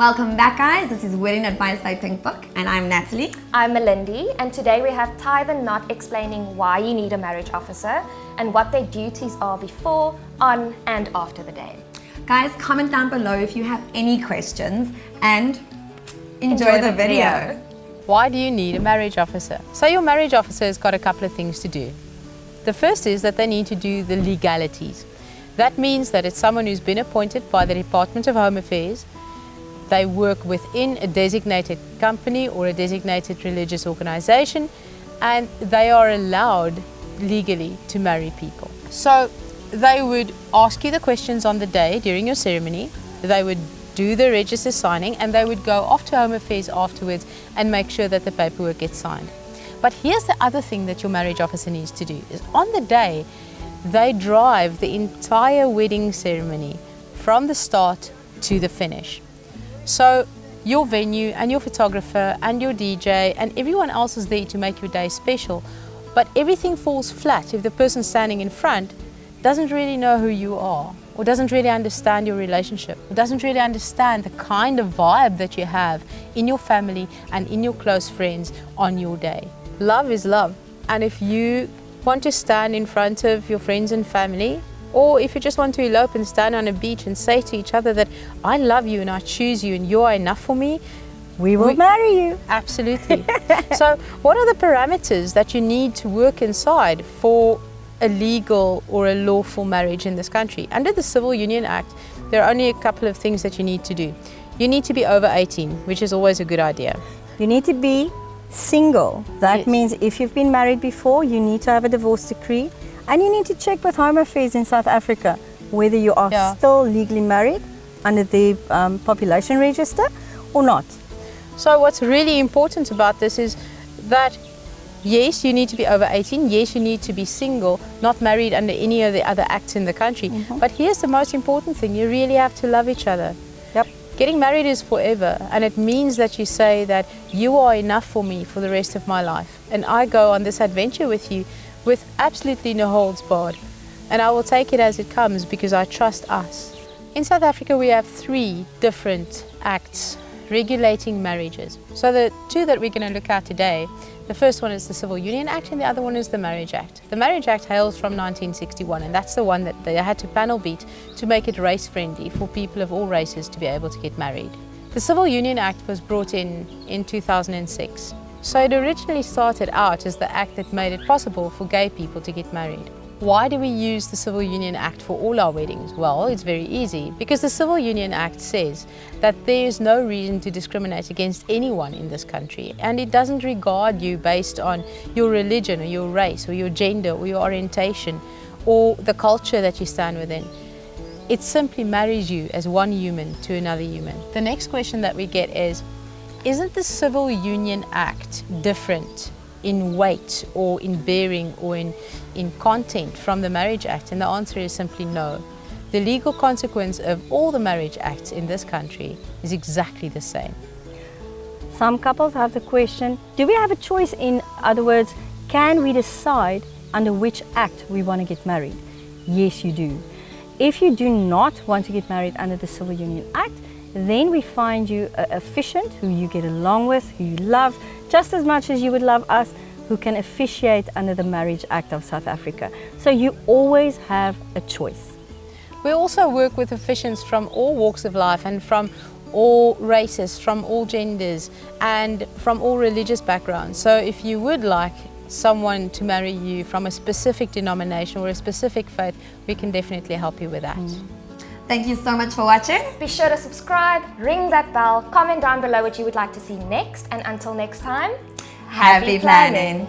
Welcome back, guys. This is Wedding Advice by Pink Book, and I'm Natalie. I'm Melindy, and today we have Tie the Knot explaining why you need a marriage officer and what their duties are before, on, and after the day. Guys, comment down below if you have any questions and enjoy the video. Why do you need a marriage officer? So your marriage officer has got a couple of things to do. The first is that they need to do the legalities. That means that it's someone who's been appointed by the Department of Home Affairs. They work within a designated company or a designated religious organization, and they are allowed legally to marry people. So they would ask you the questions on the day during your ceremony. They would do the register signing, and they would go off to Home Affairs afterwards and make sure that the paperwork gets signed. But here's the other thing that your marriage officer needs to do, is on the day, they drive the entire wedding ceremony from the start to the finish. So your venue and your photographer and your DJ and everyone else is there to make your day special, but everything falls flat if the person standing in front doesn't really know who you are, or doesn't really understand your relationship, or doesn't really understand the kind of vibe that you have in your family and in your close friends on your day. Love is love, and if you want to stand in front of your friends and family, or if you just want to elope and stand on a beach and say to each other that I love you and I choose you and you are enough for me, we will marry you. Absolutely. So what are the parameters that you need to work inside for a legal or a lawful marriage in this country? Under the Civil Union Act, there are only a couple of things that you need to do. You need to be over 18, which is always a good idea. You need to be single. That Yes. means if you've been married before, you need to have a divorce decree, and you need to check with Home Affairs in South Africa whether you are still legally married under the population register or not. So what's really important about this is that yes, you need to be over 18, yes, you need to be single, not married under any of the other acts in the country. But here's the most important thing, you really have to love each other. Yep. Getting married is forever, and it means that you say that you are enough for me for the rest of my life. And I go on this adventure with you with absolutely no holds barred. And I will take it as it comes because I trust us. In South Africa, we have 3 different acts regulating marriages. So the 2 that we're going to look at today, the first one is the Civil Union Act and the other one is the Marriage Act. The Marriage Act hails from 1961, and that's the one that they had to panel beat to make it race friendly for people of all races to be able to get married. The Civil Union Act was brought in 2006. So it originally started out as the act that made it possible for gay people to get married. Why do we use the Civil Union Act for all our weddings? Well, it's very easy, because the Civil Union Act says that there is no reason to discriminate against anyone in this country, and it doesn't regard you based on your religion or your race or your gender or your orientation or the culture that you stand within. It simply marries you as one human to another human. The next question that we get is, isn't the Civil Union Act different in weight or in bearing or in content from the Marriage Act? And the answer is simply no. The legal consequence of all the marriage acts in this country is exactly the same. Some couples have the question, do we have a choice? In other words, can we decide under which act we want to get married? Yes, you do. If you do not want to get married under the Civil Union Act, then we find you an officiant who you get along with, who you love just as much as you would love us, who can officiate under the Marriage Act of South Africa. So you always have a choice. We also work with officiants from all walks of life and from all races, from all genders and from all religious backgrounds. So if you would like someone to marry you from a specific denomination or a specific faith, we can definitely help you with that. Thank you so much for watching. Be sure to subscribe, ring that bell, comment down below what you would like to see next, and until next time, Happy planning.